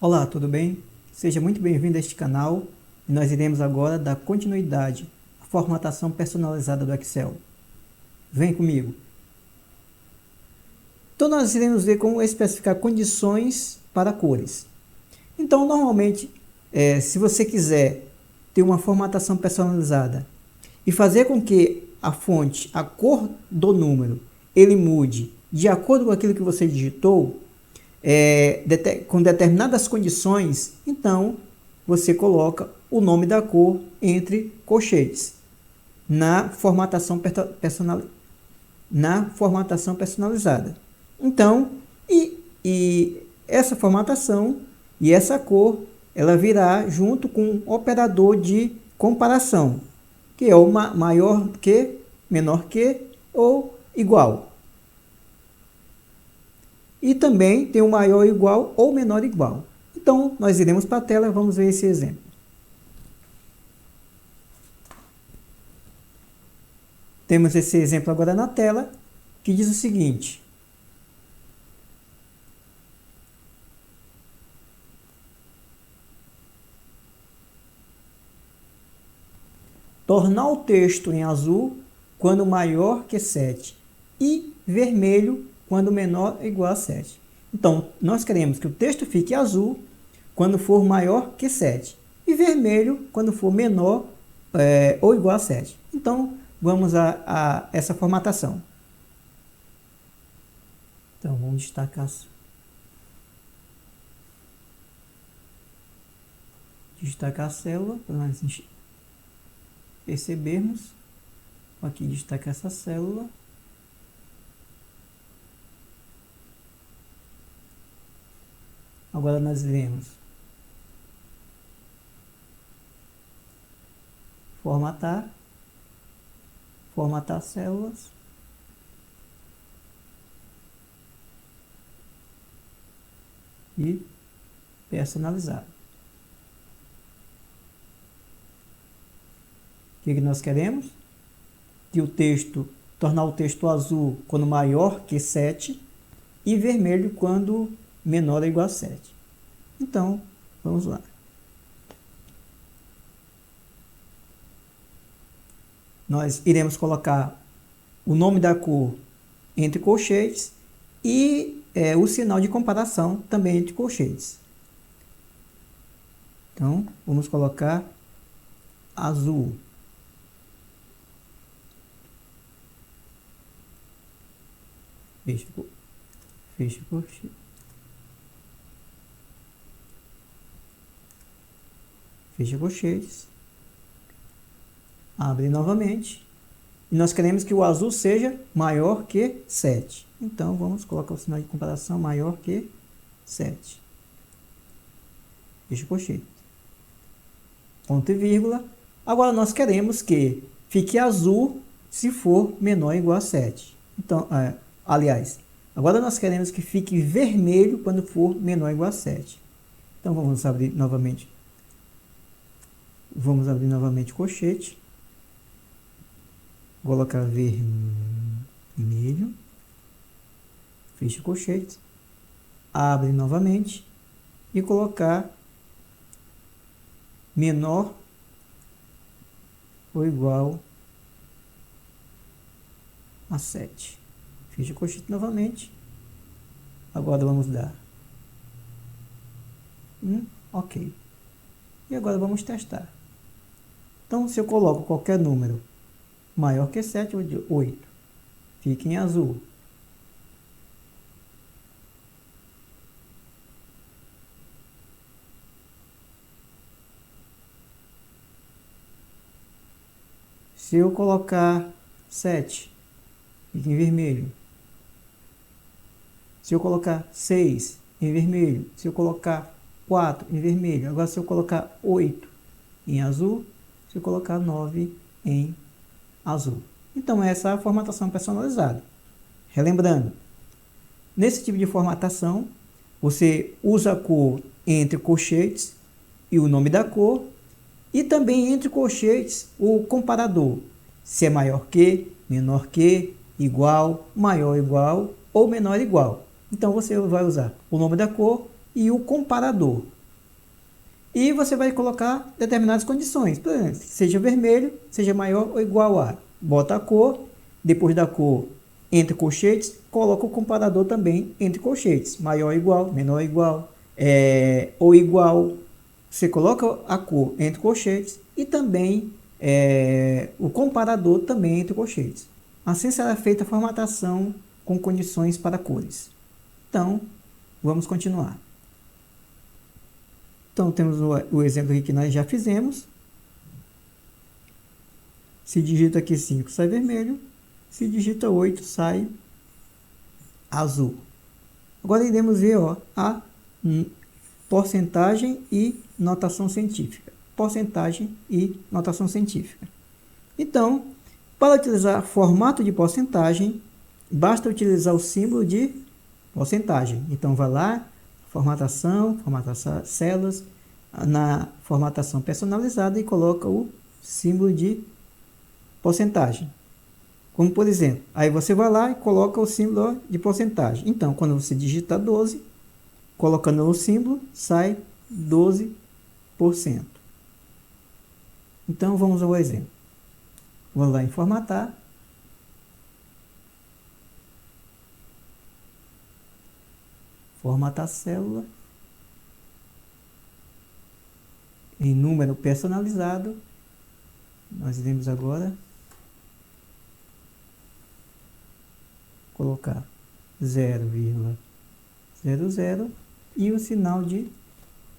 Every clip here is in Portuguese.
Olá, tudo bem? Seja muito bem-vindo a este canal e nós iremos agora dar continuidade à formatação personalizada do Excel. Vem comigo! Então nós iremos ver como especificar condições para cores. Então normalmente, se você quiser ter uma formatação personalizada e fazer com que a fonte, a cor do número, ele mude de acordo com aquilo que você digitou, com determinadas condições, então você coloca o nome da cor entre colchetes na formatação personalizada. Então, essa formatação e essa cor, ela virá junto com um operador de comparação, que é o maior que, menor que ou igual. E também tem o maior igual ou menor igual. Então, nós iremos para a tela e vamos ver esse exemplo. Temos esse exemplo agora na tela, que diz o seguinte: tornar o texto em azul quando maior que 7 e vermelho quando menor ou igual a 7. Então, nós queremos que o texto fique azul quando for maior que 7 e vermelho quando for menor ou igual a 7. Então, vamos a essa formatação. Então, vamos destacar a célula para nós percebermos. Aqui destacar essa célula. Agora nós iremos formatar células, e personalizar. O que nós queremos? Que o texto, tornar o texto azul quando maior que 7 e vermelho quando menor ou igual a 7. Então, vamos lá. Nós iremos colocar o nome da cor entre colchetes e o sinal de comparação também entre colchetes. Então, vamos colocar azul. Fecha colchete. Fecha colchetes, abre novamente, e nós queremos que o azul seja maior que 7. Então, vamos colocar o sinal de comparação maior que 7. Fecha colchete. Ponto e vírgula. Agora, nós queremos que fique azul se for menor ou igual a 7. Então, aliás, agora nós queremos que fique vermelho quando for menor ou igual a 7. Então, vamos abrir novamente. Vamos abrir novamente o colchete, colocar vermelho, fecha o colchete, abre novamente e colocar menor ou igual a 7. Fecha o colchete novamente. Agora vamos dar OK. E agora vamos testar. Então, se eu coloco qualquer número maior que 7, ou de 8, fica em azul. Se eu colocar 7, fica em vermelho. Se eu colocar 6, em vermelho. Se eu colocar 4, em vermelho. Agora, se eu colocar 8 em azul, se eu colocar 9 em azul. Então, essa é a formatação personalizada. Relembrando, nesse tipo de formatação, você usa a cor entre colchetes e o nome da cor, e também entre colchetes o comparador, se é maior que, menor que, igual, maior igual ou menor igual. Então, você vai usar o nome da cor e o comparador. E você vai colocar determinadas condições. Por exemplo, seja vermelho, seja maior ou igual a. Bota a cor, depois da cor, entre colchetes, coloca o comparador também entre colchetes. Maior ou igual, menor ou igual, ou igual. Você coloca a cor entre colchetes e também o comparador também entre colchetes. Assim será feita a formatação com condições para cores. Então, vamos continuar. Então, temos o exemplo aqui que nós já fizemos. Se digita aqui 5, sai vermelho. Se digita 8, sai azul. Agora iremos ver a porcentagem e notação científica. Porcentagem e notação científica. Então, para utilizar formato de porcentagem, basta utilizar o símbolo de porcentagem. Então, vai lá, formatação células, na formatação personalizada e coloca o símbolo de porcentagem. Como por exemplo, aí você vai lá e coloca o símbolo de porcentagem. Então, quando você digita 12, colocando o símbolo, sai 12%. Então, vamos ao exemplo. Vou lá em formatar. Formatar célula. Em número personalizado. Nós iremos agora colocar 0,00 e o sinal de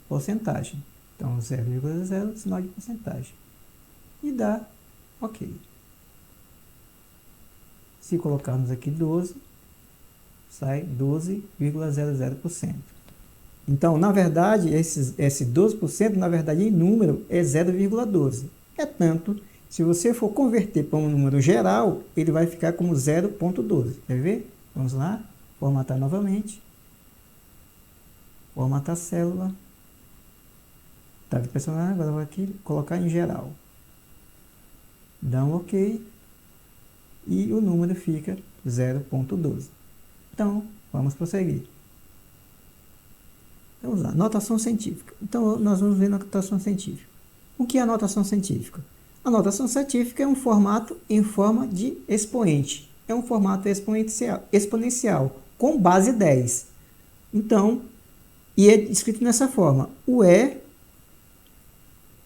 porcentagem. Então, 0,0, sinal de porcentagem. E dá OK. Se colocarmos aqui 12, sai 12,00%. Então, na verdade, esse 12%, na verdade, em número, é 0,12. É tanto, se você for converter para um número geral, ele vai ficar como 0,12. Quer ver? Vamos lá, formatar novamente. Formatar a célula. Está personalizado, agora eu vou aqui colocar em geral. Dá um OK. E o número fica 0,12. Então, vamos prosseguir. Vamos lá, notação científica. Então, nós vamos ver notação científica. O que é a notação científica? A notação científica é um formato em forma de expoente. É um formato exponencial com base 10. Então, e é escrito nessa forma. O E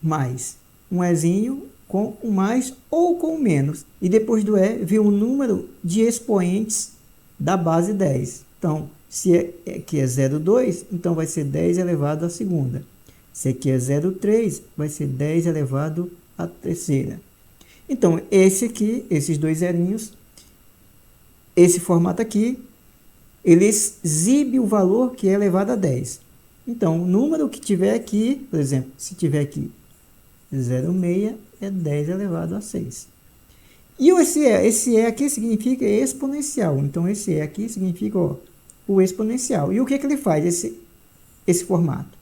mais um Ezinho com o mais ou com o menos. E depois do E vem o número de expoentes da base 10. Então, se aqui é 0,2, então vai ser 10 elevado à segunda. Se aqui é 0,3, vai ser 10 elevado à terceira. Então, esses dois zerinhos, esse formato aqui, ele exibe o valor que é elevado a 10. Então, o número que tiver aqui, por exemplo, se tiver aqui 0,6, é 10 elevado a 6. E esse E aqui significa exponencial. Então, esse E aqui significa o exponencial. E o que ele faz, esse formato?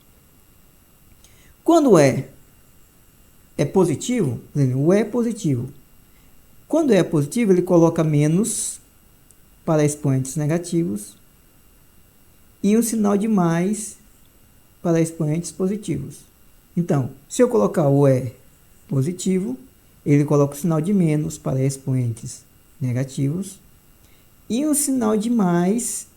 Quando é positivo, o E é positivo. Quando é positivo, ele coloca menos para expoentes negativos e um sinal de mais para expoentes positivos. Então, se eu colocar o E positivo, ele coloca o sinal de menos para expoentes negativos e um sinal de mais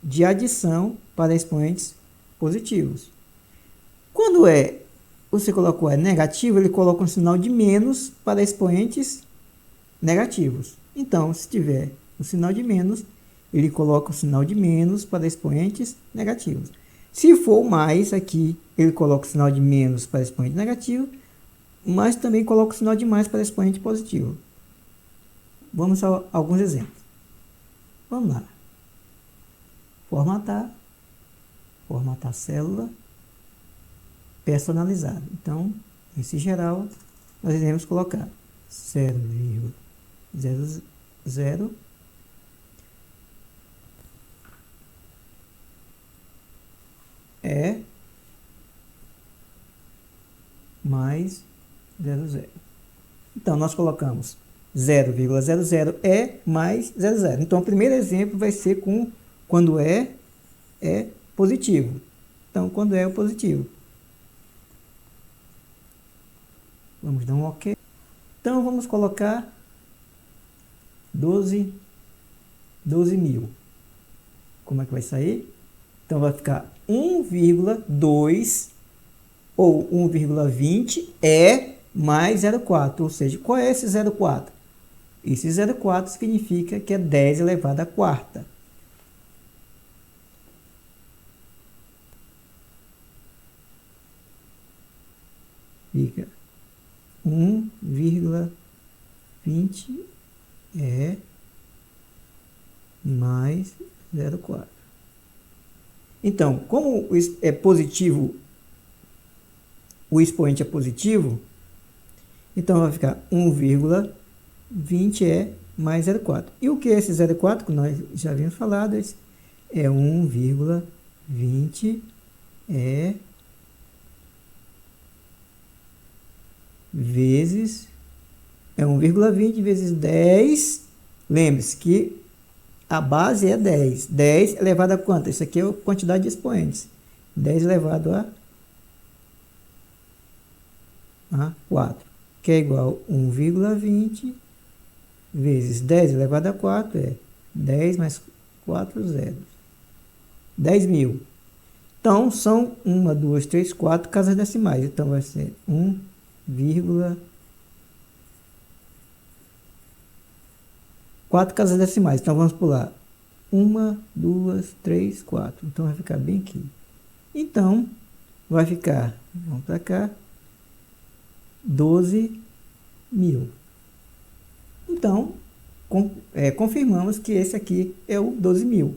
de adição para expoentes positivos. Quando você coloca o E negativo, ele coloca um sinal de menos para expoentes negativos. Então, se tiver o sinal de menos, ele coloca o sinal de menos para expoentes negativos. Se for mais aqui, ele coloca o sinal de menos para expoente negativo, mas também coloca o sinal de mais para expoente positivo. Vamos a alguns exemplos. Vamos lá. Formatar a célula, personalizado. Então, esse geral, nós iremos colocar 0,00 é mais 00. Então, nós colocamos 0,00 é mais 00. Então, o primeiro exemplo vai ser quando é positivo. Então, quando é o positivo. Vamos dar um OK. Então, vamos colocar 12.000. Como é que vai sair? Então, vai ficar 1,2 ou 1,20 é mais 0,4. Ou seja, qual é esse 0,4? Esse 0,4 significa que é 10 elevado à quarta. Fica 1,20 é mais 0,4. Então, como é positivo, o expoente é positivo, então vai ficar 1,20 é mais 0,4. E o que é esse 0,4? Que nós já havíamos falado, é 1,20 é vezes, 1,20 vezes 10. Lembre-se que a base é 10. 10 elevado a quanto? Isso aqui é a quantidade de expoentes. 10 elevado a 4, que é igual a 1,20 vezes 10 elevado a 4, é 10 mais 4 zeros. 10.000. Então, são 1, 2, 3, 4 casas decimais. Então, vai ser 4 casas decimais. Então, vamos pular 1, 2, 3, 4. Então, vai ficar bem aqui. Então, vai ficar, vamos para cá, 12.000. Então, confirmamos que esse aqui é o 12.000.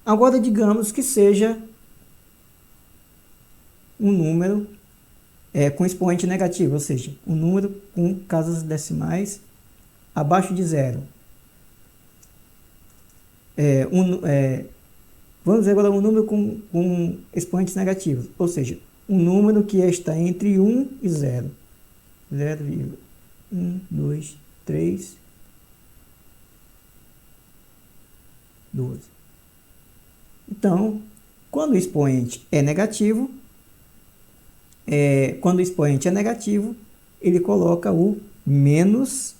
Agora, digamos que seja um número com expoente negativo, ou seja, um número com casas decimais abaixo de zero. Vamos ver agora um número com expoentes negativos, ou seja, um número que está entre 1 e 0. 0,1, 2, 3, 12. Então, quando o expoente é negativo, ele coloca o menos,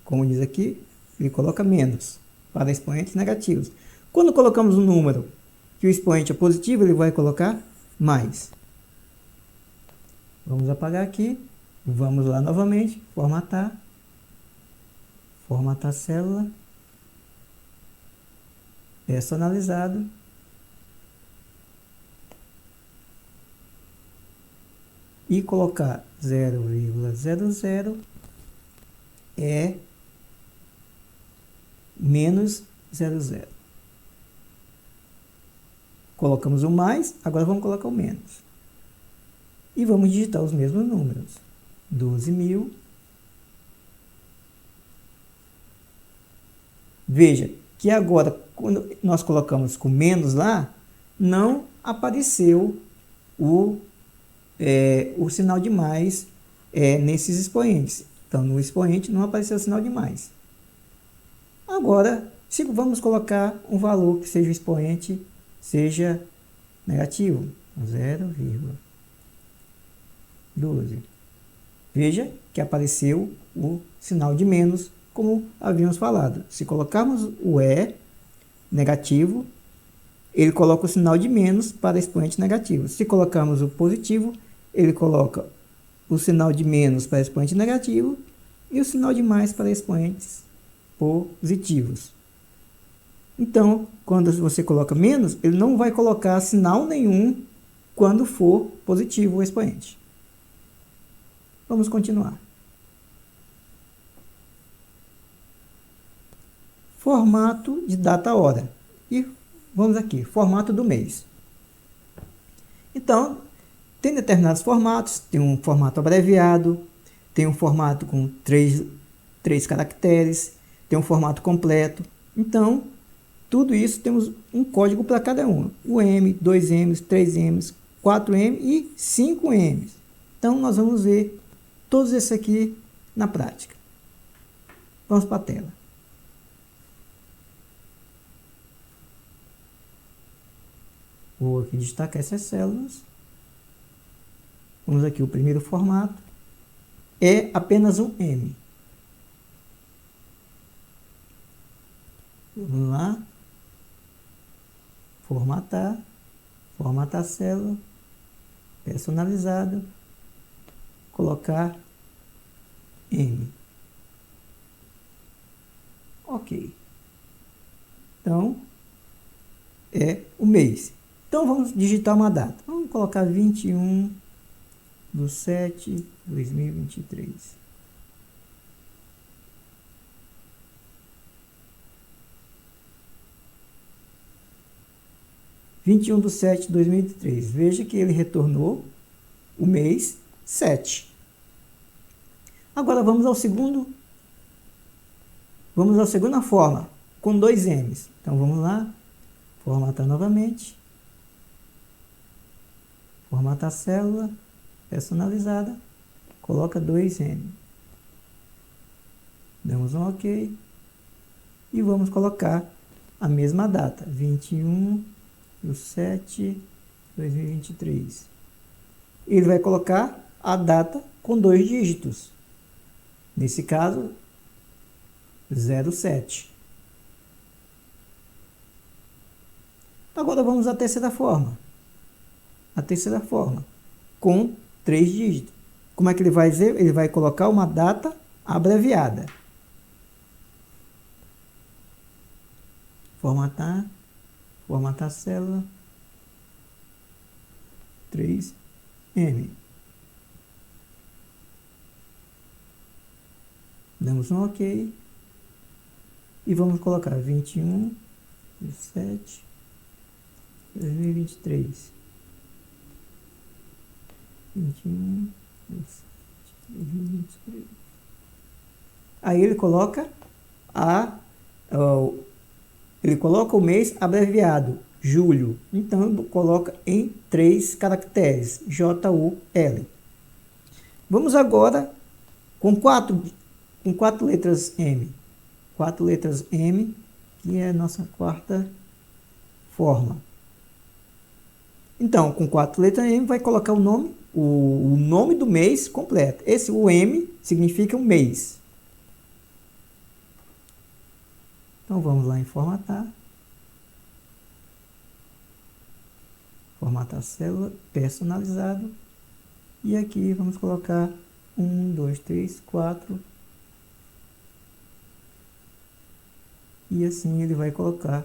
como diz aqui, ele coloca menos para expoentes negativos. Quando colocamos um número que o expoente é positivo, ele vai colocar mais. Vamos apagar aqui. Vamos lá novamente, formatar. Formatar a célula. Personalizado. E colocar 0,00 é menos 00. Colocamos o mais, agora vamos colocar o menos. E vamos digitar os mesmos números. 12.000. Veja que agora, quando nós colocamos com menos lá, não apareceu o sinal de mais nesses expoentes. Então, no expoente não apareceu o sinal de mais. Agora, vamos colocar um valor que seja o expoente, seja negativo, 0,12. Veja que apareceu o sinal de menos, como havíamos falado. Se colocarmos o negativo, ele coloca o sinal de menos para expoente negativo. Se colocarmos o positivo, ele coloca o sinal de menos para expoente negativo e o sinal de mais para expoentes positivos. Então, quando você coloca menos, ele não vai colocar sinal nenhum quando for positivo o expoente. Vamos continuar. Formato de data-hora. E vamos aqui, formato do mês. Então, tem determinados formatos, tem um formato abreviado, tem um formato com 3 caracteres, tem um formato completo. Então, tudo isso temos um código para cada um. O M, 2Ms, 3Ms, 4M e 5Ms. Então, nós vamos ver todos esses aqui na prática. Vamos para a tela. Vou aqui destacar essas células. Vamos aqui, o primeiro formato é apenas um M. Vamos lá. Formatar. Formatar a célula. Personalizado. Colocar M. Ok. Então, é o mês. Então, vamos digitar uma data. Vamos colocar 21/7/2023. 21/7/2023. Veja que ele retornou o mês 7. Agora vamos à segunda forma, com 2 M's. Então vamos lá, formatar novamente, formatar a célula personalizada, coloca 2 M. Damos um OK e vamos colocar a mesma data, 21/7/2023. Ele vai colocar a data com 2 dígitos. Nesse caso, 07. Agora vamos à terceira forma. A terceira forma, com 3 dígitos. Como é que ele vai dizer? Ele vai colocar uma data abreviada. Formatar. Formatar a célula. 3M. Damos um OK. E vamos colocar 21/7/2023. 21/7/2023. Aí ele coloca o mês abreviado, julho. Então coloca em 3 caracteres, JUL. Vamos agora com 4 letras M. 4 letras M, que é a nossa quarta forma. Então, com 4 letras M, vai colocar o nome do mês completo. O M significa um mês. Então, vamos lá em formatar. Formatar a célula, personalizado. E aqui vamos colocar 1, 2, 3, 4. E assim ele vai colocar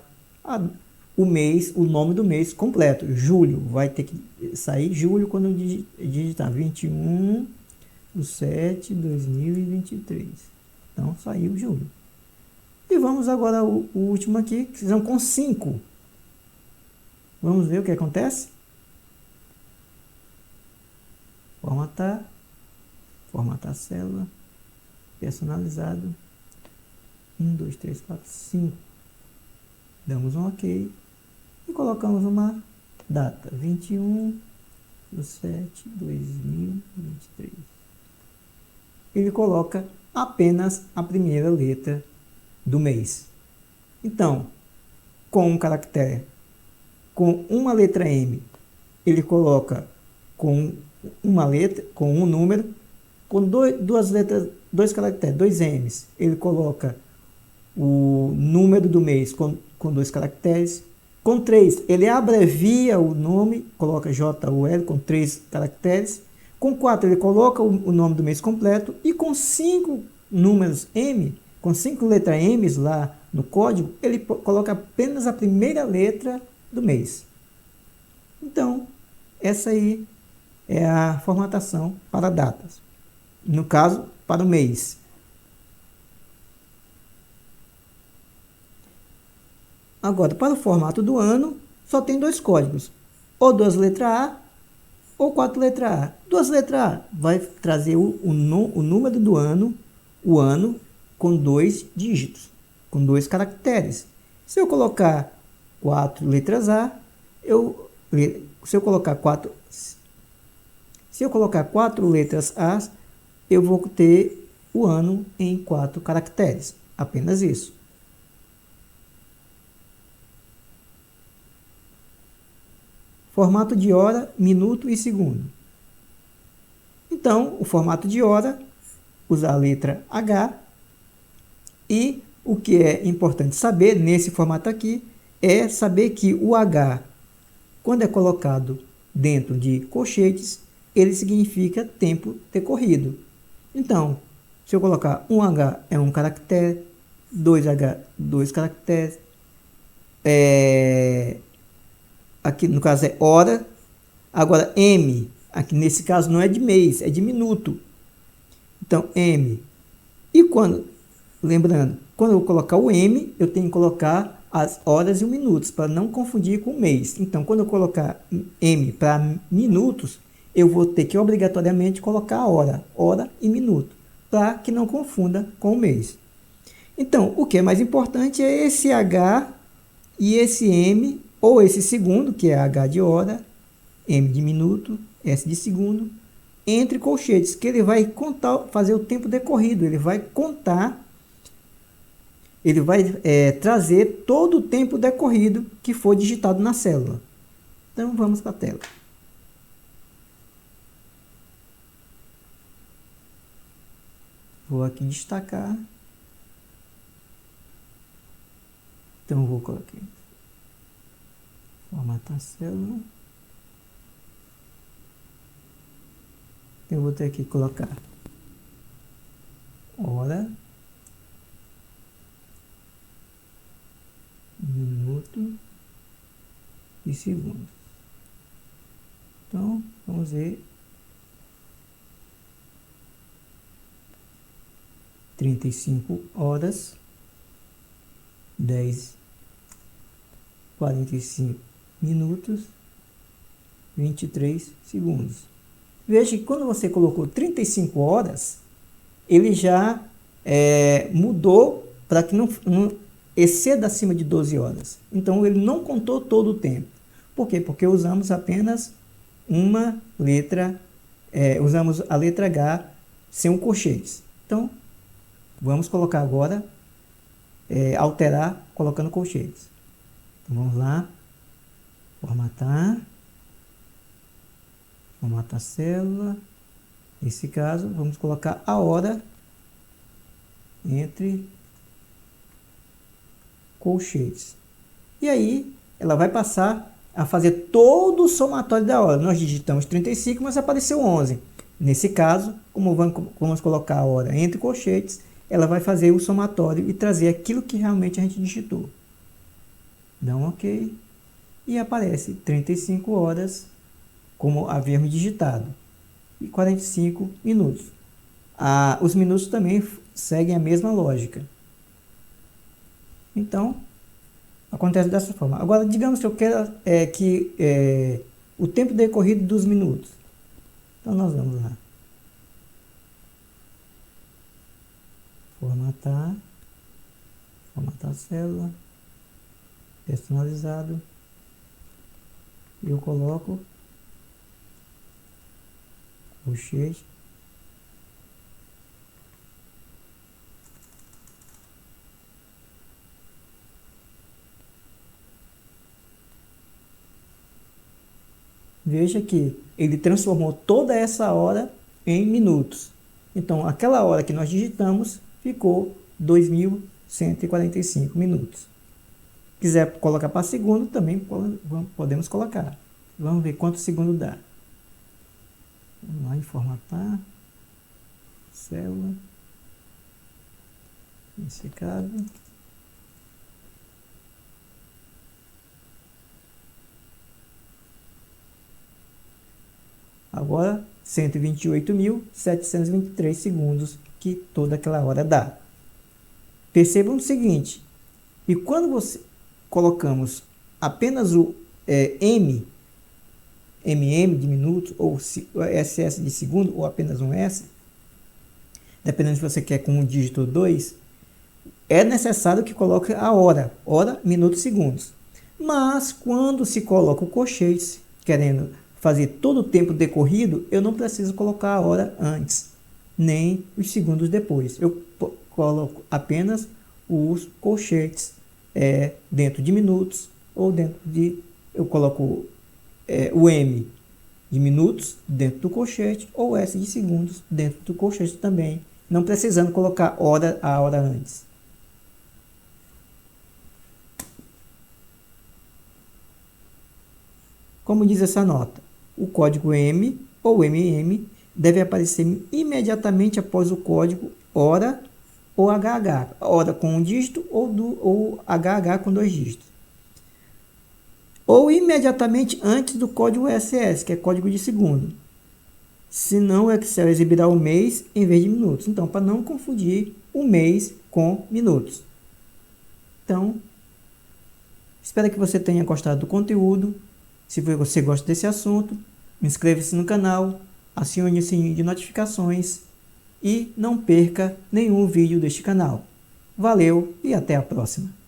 o mês, o nome do mês completo. Julho, vai ter que sair julho quando digitar 21/7/2023. Então saiu julho. E vamos agora ao último aqui, que são com 5. Vamos ver o que acontece? Formatar. Formatar a célula. Personalizado. 1, 2, 3, 4, 5. Damos um OK. E colocamos uma data. 21/7/2023. Ele coloca apenas a primeira letra do mês. Então, com um caractere, com uma letra M, ele coloca com uma letra, com um número, com duas letras, 2 caracteres, 2 M's, ele coloca o número do mês com 2 caracteres. Com 3, ele abrevia o nome, coloca JUL com 3 caracteres. Com 4, ele coloca o nome do mês completo. E com 5 números M, com 5 letras M's lá no código, ele coloca apenas a primeira letra do mês. Então, essa aí é a formatação para datas. No caso, para o mês. Agora, para o formato do ano, só tem 2 códigos. Ou 2 letras A, ou 4 letras A. 2 letras A vai trazer o número do ano, o ano, com 2 dígitos, com 2 caracteres. Se eu colocar 4 letras A, se eu colocar 4 letras A, eu vou ter o ano em 4 caracteres. Apenas isso. formato de hora, minuto e segundo. Então, o formato de hora, usa a letra H, e o que é importante saber nesse formato aqui é saber que o H, quando é colocado dentro de colchetes, ele significa tempo decorrido. Então, se eu colocar 1H é um caractere, 2H, 2 caracteres, aqui no caso é hora. Agora M, aqui nesse caso não é de mês, é de minuto. Então M. E quando, lembrando, quando eu colocar o M, eu tenho que colocar as horas e os minutos, para não confundir com o mês. Então, quando eu colocar M para minutos, eu vou ter que obrigatoriamente colocar a hora e minuto, para que não confunda com o mês. Então, o que é mais importante é esse H e esse M, ou esse segundo, que é H de hora, M de minuto, S de segundo, entre colchetes, que ele vai contar, fazer o tempo decorrido, ele vai contar, ele vai trazer todo o tempo decorrido que foi digitado na célula. Então, vamos para a tela. Vou aqui destacar. Então, vou colocar aqui. Formatar a célula. Eu vou ter que colocar hora, minuto e segundo. Então, vamos ver. 35 horas, 10:45 minutos, 23 segundos. Veja que quando você colocou 35 horas, ele já mudou para que não exceda acima de 12 horas. Então, ele não contou todo o tempo. Por quê? Porque usamos apenas uma letra, usamos a letra H sem um colchetes. Então, vamos colocar agora, alterar colocando colchetes. Então, vamos lá, formatar a célula. Nesse caso, vamos colocar a hora entre colchetes. E aí, ela vai passar a fazer todo o somatório da hora. Nós digitamos 35, mas apareceu 11. Nesse caso, como vamos colocar a hora entre colchetes, ela vai fazer o somatório e trazer aquilo que realmente a gente digitou. Dá um OK. E aparece 35 horas, como havíamos digitado, e 45 minutos. Os minutos também seguem a mesma lógica. Então, acontece dessa forma. Agora, digamos que eu quero o tempo decorrido dos minutos. Então, nós vamos lá. Formatar a célula, personalizado, e eu coloco colchete, veja que ele transformou toda essa hora em minutos. Então, aquela hora que nós digitamos ficou 2.145 minutos. Quiser colocar para segundo, também podemos colocar. Vamos ver quanto segundo dá. Vamos lá em formatar. Célula. Nesse caso. Agora, 128.723 segundos que toda aquela hora dá. Percebam o seguinte, e quando colocamos apenas o MM de minuto, ou SS de segundo, ou apenas um S, dependendo se você quer com um dígito 2, é necessário que coloque a hora, minuto, segundos. Mas quando se coloca o colchete, querendo fazer todo o tempo decorrido, eu não preciso colocar a hora antes, nem os segundos depois. Eu coloco apenas os colchetes dentro de minutos, ou dentro de... Eu coloco o M de minutos dentro do colchete ou S de segundos dentro do colchete também, não precisando colocar a hora antes. Como diz essa nota, o código M ou MM deve aparecer imediatamente após o código hora ou HH, hora com um dígito ou HH com 2 dígitos. Ou imediatamente antes do código SS, que é código de segundo. Senão o Excel exibirá o mês em vez de minutos. Então, para não confundir o mês com minutos. Então, espero que você tenha gostado do conteúdo. Se você gosta desse assunto, inscreva-se no canal, acione o sininho de notificações e não perca nenhum vídeo deste canal. Valeu e até a próxima!